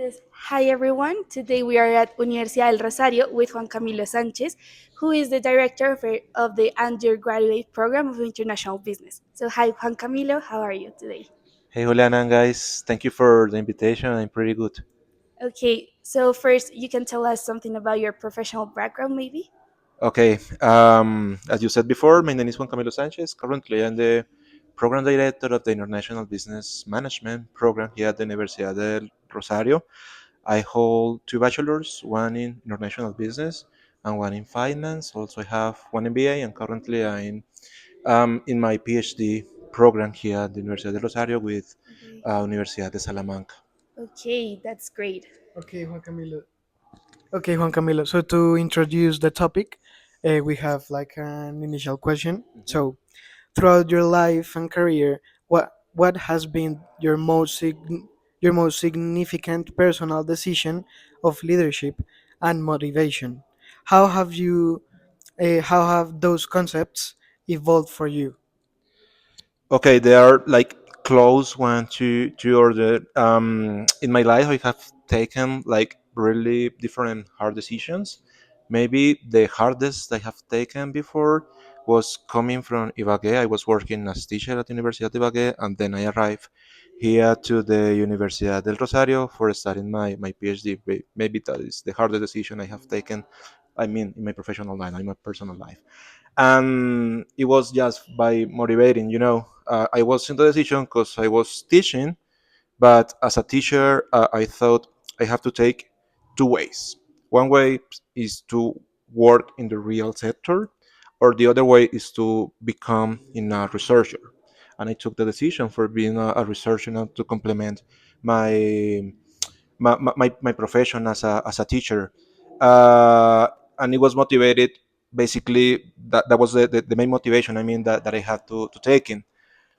Yes. Hi, everyone. Today we are at Universidad del Rosario with Juan Camilo Sánchez, who is the director of the undergraduate program of international business. So, hi, Juan Camilo. How are you today? Hey Juliana, guys, thank you for the invitation. I'm pretty good. Okay. So, first, you can tell us something about your professional background, maybe? Okay, as you said before, my name is Juan Camilo Sánchez. Currently, I'm the program director of the International Business Management program here at the Universidad del Rosario. I hold two bachelors, one in international business and one in finance. Also, I have one MBA, and currently I'm in my PhD program here at the Universidad del Rosario with Okay. Universidad de Salamanca. Okay, that's great. Okay, Juan Camilo. Okay, Juan Camilo. So to introduce the topic, we have like an initial question. So throughout your life and career, what has been your most significant personal decision of leadership and motivation? How have you how have those concepts evolved for you? Okay, they are like close one to other. In my life, I have taken like really different hard decisions. Maybe the hardest I have taken before was coming from Ibagué. I was working as teacher at Universidad de Ibagué, and then I arrived here to the Universidad del Rosario for starting my PhD. Maybe that is the hardest decision I have taken. I mean, in my professional life, in my personal life, and it was just by motivating. I was in the decision because I was teaching, but as a teacher, I thought I have to take two ways. One way is to work in the real sector, or the other way is to become in a researcher. And I took the decision for being a researcher now to complement my my profession as a teacher. And it was motivated, basically that was the main motivation, I mean, that I had to take in.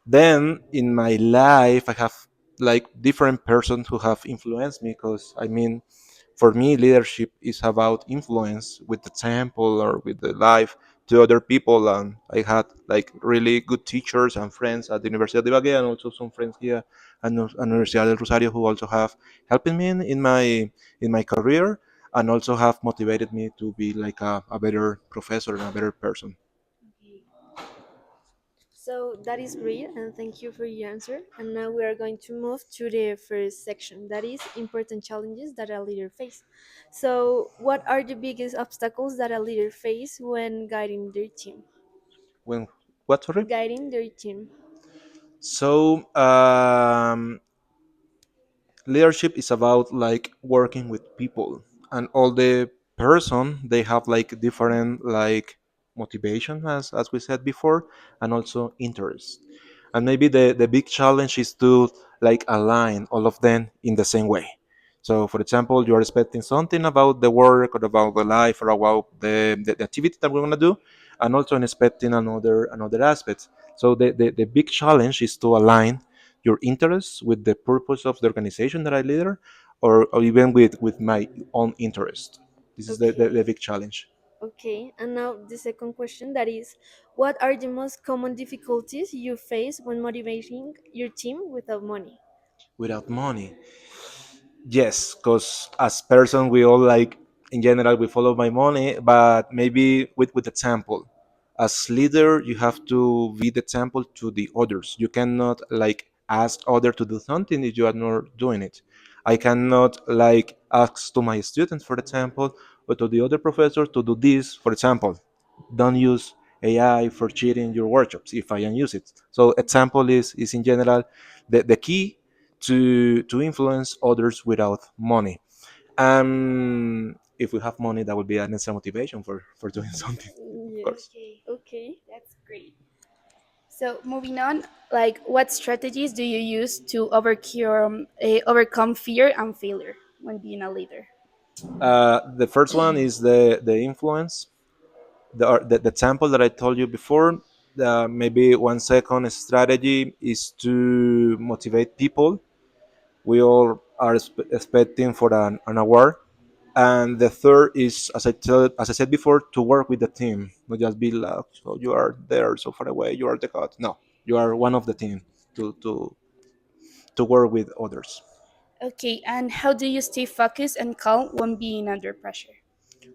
Then in my life I have like different persons who have influenced me, because I mean, for me leadership is about influence with the example or with the life to other people. And I had like really good teachers and friends at the Universidad de Ibagué, and also some friends here at Universidad del Rosario who also have helped me in my career, and also have motivated me to be like a better professor and a better person. Okay. So that is great, and thank you for your answer. And now we are going to move to the first section, that is important challenges that a leader face. So, what are the biggest obstacles that a leader face when guiding their team? When what, sorry? Guiding their team. So leadership is about like working with people, and all the person they have like different like motivation, as we said before, and also interest. And maybe the big challenge is to like align all of them in the same way. So for example, you are expecting something about the work or about the life or about the activity that we're going to do, and also expecting another aspect. So the big challenge is to align your interests with the purpose of the organization that I leader, or even with my own interest. This is the Okay. big challenge. Okay. And now the second question, that is, what are the most common difficulties you face when motivating your team without money? Without money, yes, because as person we all like, in general we follow my money, but maybe with example. As leader you have to be the example to the others. You cannot like ask other to do something if you are not doing it. I cannot like ask to my students, for example, or to the other professor to do this. For example, don't use AI for cheating your workshops if I can use it. So example is in general the key to influence others without money. If we have money, that would be an extra motivation for doing something, of Yes. course. Okay. Okay. That's great. So moving on, like what strategies do you use to overcome fear and failure when being a leader? The first one is the influence. The example that I told you before. Maybe one second strategy is to motivate people. We all are expecting for an award. And the third is, as I said before, to work with the team, not just be like, so you are there so far away, you are the god. No, you are one of the team to to work with others. Okay, and how do you stay focused and calm when being under pressure?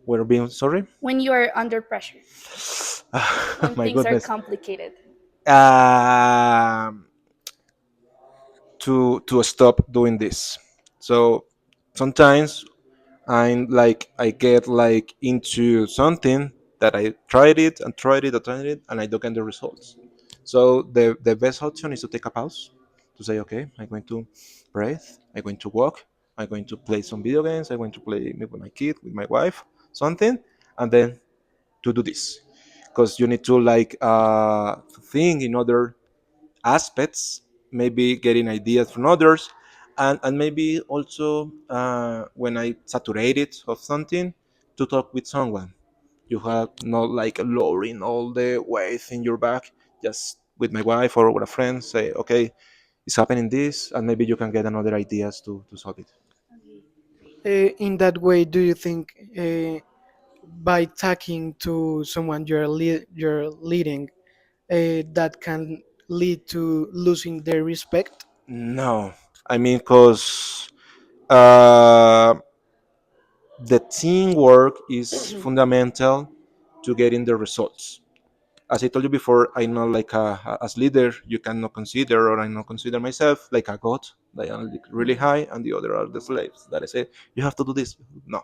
We're being sorry. When you are under pressure, when My things are goodness. complicated. Um, to stop doing this. So sometimes I'm like I get like into something that I tried it and tried it and tried it and I don't get the results. So the best option is to take a pause, to say, okay, I'm going to breathe, I'm going to walk, I'm going to play some video games, I'm going to play maybe with my kid, with my wife, something, and then to do this. Because you need to like think in other aspects, maybe getting ideas from others, and maybe also when I saturated of something, to talk with someone. You have not like lowering all the weight in your back, just with my wife or with a friend, say, okay, it's happening this, and maybe you can get another ideas to solve it. Okay, great. In that way, do you think by talking to someone you're leading, that can lead to losing their respect? No, I mean, because uh, the teamwork is fundamental to getting the results. As I told you before, I'm not like as leader. You cannot consider, or I not consider myself like a god. That I'm like really Mhm. high, and the other are the slaves. That I say you have to do this. No,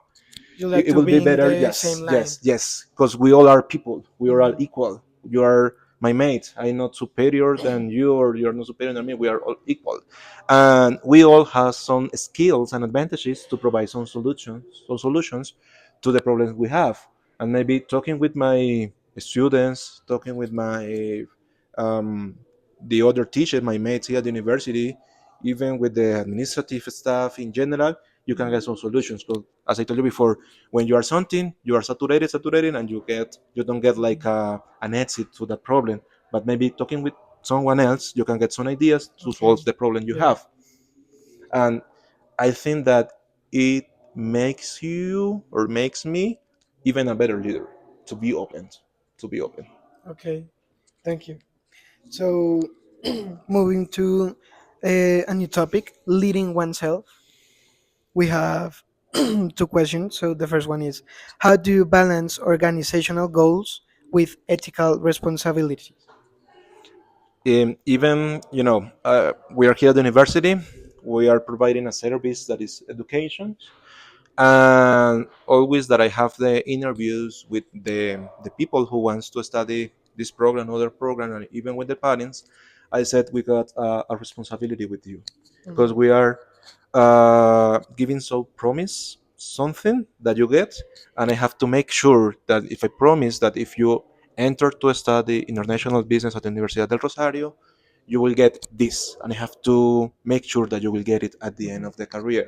You like it to will be be in better. the same Yes, line. yes, yes, because we all are people. We are all Mhm. equal. You are my mate. I'm not superior than you, or you're not superior than me. We are all equal, and we all have some skills and advantages to provide some solutions to the problems we have. And maybe talking with my students, talking with my um, the other teachers, my mates here at the university, even with the administrative staff in general, you can get some solutions. Because as I told you before, when you are something, you are saturated, and you don't get like an exit to that problem. But maybe talking with someone else, you can get some ideas to Okay. solve the problem you Yeah. have. And I think that it makes you or makes me even a better leader, to be open, to be open. Okay. Thank you. So, moving to a new topic, leading oneself. We have two questions. So the first one is, how do you balance organizational goals with ethical responsibilities? Even we are here at the university. We are providing a service that is education, and always that I have the interviews with the people who wants to study this program, other program, and even with the parents. I said we got a responsibility with you, because Mhm. we are giving so promise something that you get, and I have to make sure that if I promise that if you enter to study international business at the Universidad del Rosario, you will get this, and I have to make sure that you will get it at the end Mhm. of the career.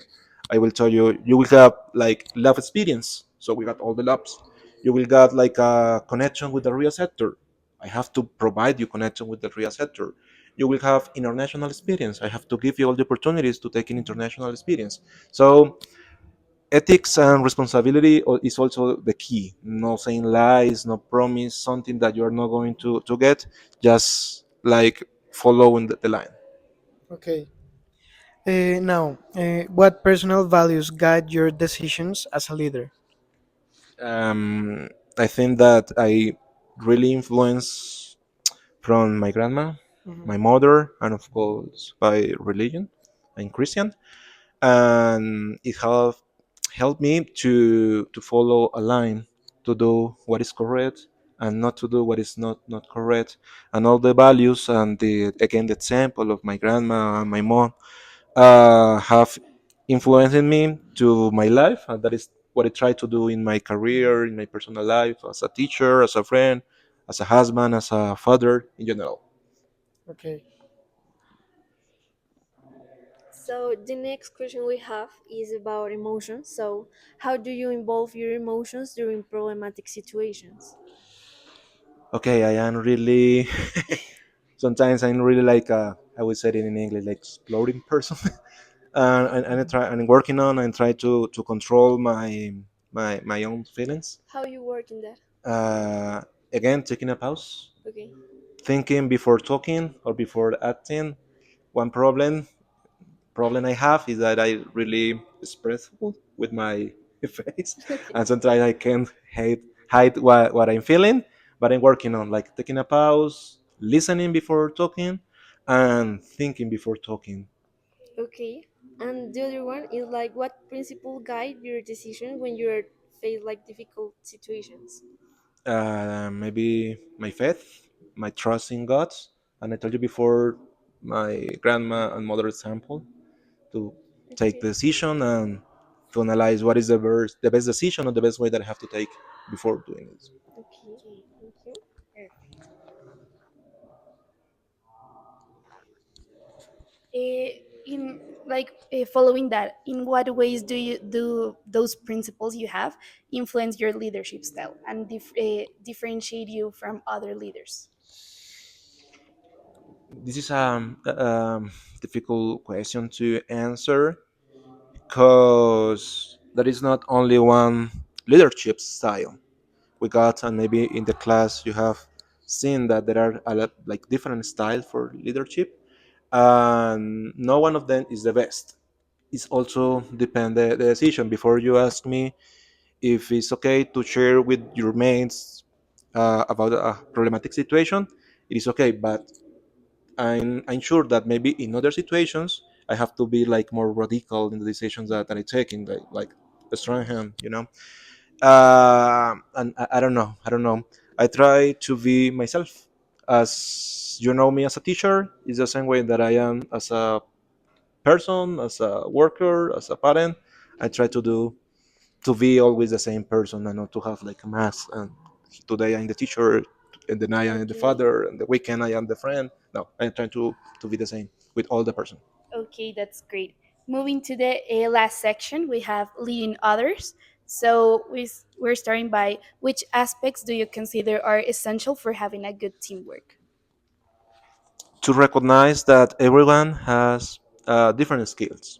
I will tell you, you will have like lab experience. So we got all the labs. You will get like a connection with the real sector. I have to provide you connection with the real sector. You will have international experience. I have to give you all the opportunities to take an Mhm. international experience. So ethics and responsibility is also the key. No saying lies, no promise something that you're not going to get. Just like following the line. Okay. Now, what personal values guide your decisions as a leader? Um, I think that I really influence from my grandma, Mhm. my mother, and of course by religion. I'm Christian, and it have helped me to follow a line, to do what is correct and not to do what is not correct, and all the values and the again the example of my grandma and my mom have influenced me to my life, and that is what I try to do in my career, in my personal life, as a teacher, as a friend, as a husband, as a father, in general. Okay. So the next question we have is about emotions. So how do you involve your emotions during problematic situations? Okay, I am really. Sometimes I'm really like I would say it in English, like exploding person, and I Mhm. try and working on and try to control my own feelings. How you work in that? Uh, Again, taking a pause, Okay. thinking before talking or before acting. One problem. problem I have is that I really expressive with my face, Okay. and sometimes I can't hide what I'm feeling. But I'm working on like taking a pause, listening before talking, and thinking before talking. Okay. And the other one is like, what principle guide your decision when you're faced like difficult situations? Maybe my faith, my trust in God, and I told you before my grandma and mother example to take the Okay. decision and to analyze what is the best decision or the best way that I have to take before doing it. Okay. Thank you. In like following that, in what ways do those principles you have influence your leadership style and differentiate you from other leaders? This is a difficult question to answer because there is not only one leadership style. We got, and maybe in the class you have seen that there are a lot like different styles for leadership, and no one of them is the best. It's also depend the decision. Before you ask me if it's okay to share with your mates about a problematic situation, it is okay. But I'm sure that maybe in other situations I have to be like more radical in the decisions that I'm taking, like a strong hand, you know. And I don't know. I don't know. I try to be myself. As you know me as a teacher, is the same way that I am as a person, as a worker, as a parent. I try to be always the same person and not to have like a mask. And today I'm the teacher, and then I am the Okay. father, and the weekend I am the friend. No, I'm trying to be the same with all the person. Okay, that's great. Moving to the last section, we have leading others. So we're starting by which aspects do you consider are essential for having a good teamwork? To recognize that everyone has different skills,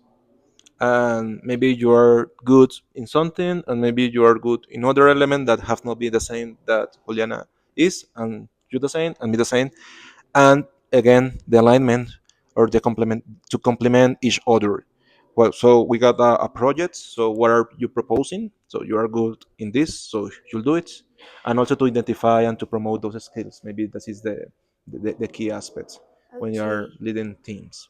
and maybe you are good in something and maybe you are good in other element that have not been the same that Juliana is, and you the same and me the same. And again, the alignment or the complement to complement each other. Well, so we got a project, so what are you proposing? So you are good in this, so you'll do it. And also to identify and to promote those skills. Maybe this is the key aspect when you are Okay. leading teams.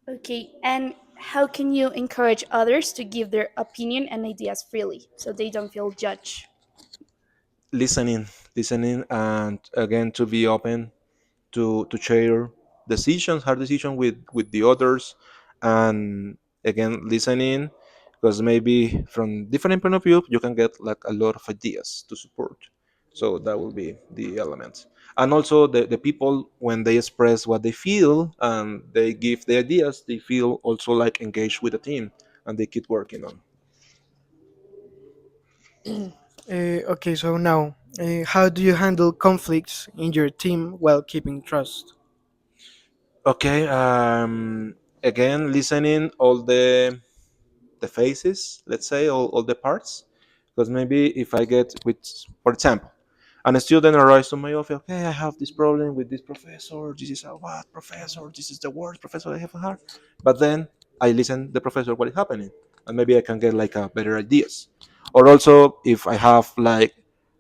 Okay, and how can you encourage others to give their opinion and ideas freely so they don't feel judged? Listening, listening, and again to be open to share decisions, hard decisions with the others, and again listening, because maybe from different point of view you can get like a lot of ideas to support. So that will be the element. And also the people when they express what they feel and they give the ideas, they feel also like engaged with the team and they keep working on. Okay, so now, how do you handle conflicts in your team while keeping trust? Okay, again listening all the faces, let's say, all the parts. Because maybe if I get with, for example, and a student arrives to my office, okay, I have this problem with this professor. This is a what professor? This is the worst professor I have had. But then I listen the professor what is happening, and maybe I can get like a better ideas. Or also if I have like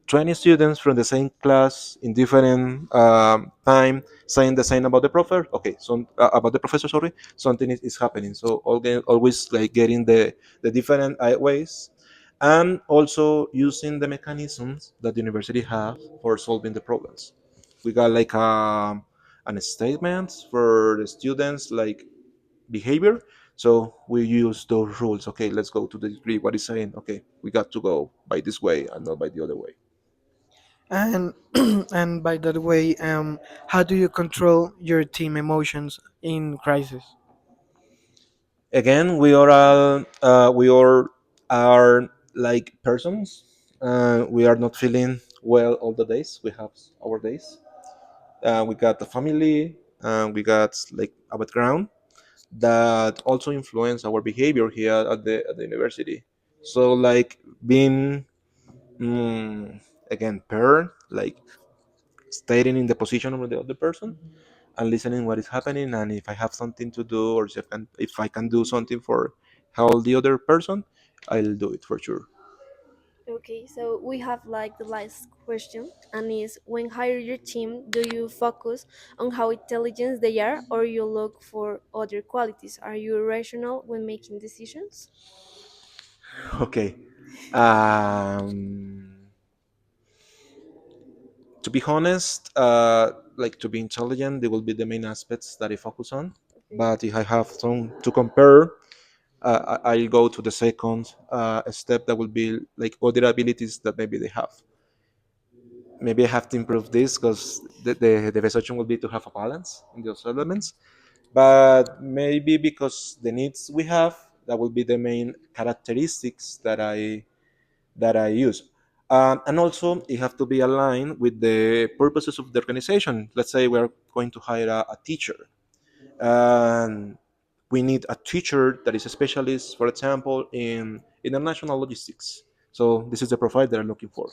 20 students from the same class in different time saying the same about the professor. Okay, so about the professor, sorry, something is happening. So always like getting the different ways, and also using the mechanisms that the university have for solving the problems. We got like an statement for the students like behavior. So we use those rules. Okay, let's go to the degree. What is saying? Okay, we got to go by this way and not by the other way. And and by that way, how do you control your team emotions in crisis? Again, we are like persons. We are not feeling well all the days. We have our days. We got the family, we got like a background that also influence our behavior here at the university. So like being again pair, like staying in the position of the other person, and listening what is happening, and if I have something to do, or if I can do something for help the other person, I'll do it for sure. Okay, so we have like the last question, and is when hire your team, do you focus on how intelligent they are, or you look for other qualities? Are you rational when making decisions? Okay. um to be honest, like to be intelligent, they will be the main aspects that I focus on. Okay. But if I have some to compare, I'll go to the second step, that will be like other abilities that maybe they have. Maybe I have to improve this, because the best option will be to have a balance in those elements. But maybe because the needs we have, that will be the main characteristics that I use. And also, it have to be aligned with the purposes of the organization. Let's say we are going to hire a teacher, and we need a teacher that is a specialist, for example, in international logistics. So this is the profile that I'm looking for.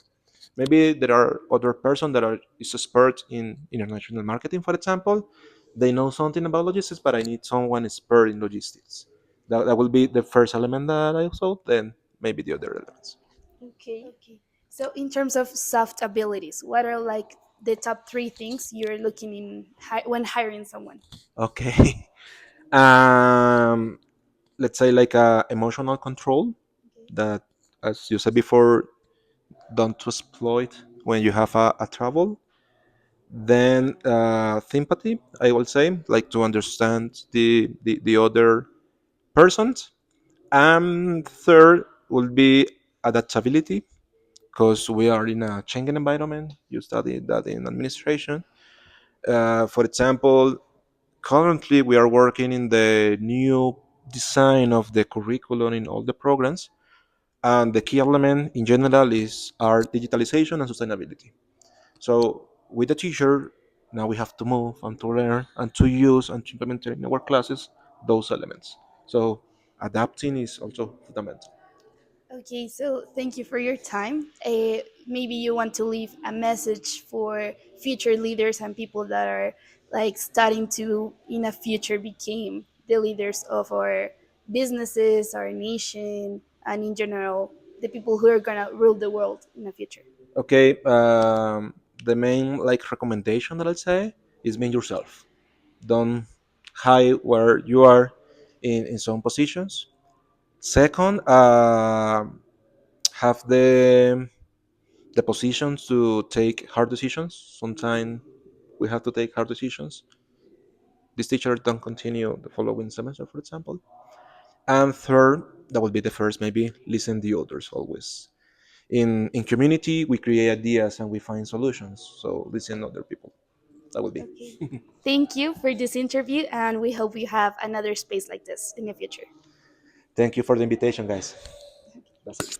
Maybe there are other person that are is expert in international marketing, for example. They know something about logistics, but I need someone expert in logistics. That will be the first element that I saw. Then maybe the other elements. Okay. Okay. So, in terms of soft abilities, what are like the top three things you're looking in when hiring someone? Okay. um, let's say like emotional control. That, as you said before, don't to exploit when you have a trouble. Then sympathy, I will say, like to understand the other persons. And third will be adaptability, because we are in a Schengen environment. You study that in administration. For example, currently we are working in the new design of the curriculum in all the programs, and the key element in general is our digitalization and sustainability. So with the teacher, now we have to move and to learn and to use and to implement in our classes those elements. So adapting is also fundamental. Okay, so thank you for your time. Maybe you want to leave a message for future leaders and people that are like starting to, in a future, become the leaders of our businesses, our nation, and in general, the people who are gonna rule the world in the future. Okay, the main like recommendation that I'll say is being yourself. Don't hide where you are in some positions. Second, have the positions to take hard decisions. Sometimes we have to take hard decisions. This teacher don't continue the following semester, for example. And third, that would be the first, maybe listen the others always. In community, we create ideas and we find solutions. So listen other people. That would be. Okay. Thank you for this interview, and we hope we have another space like this in the future. Thank you for the invitation, guys. That's it.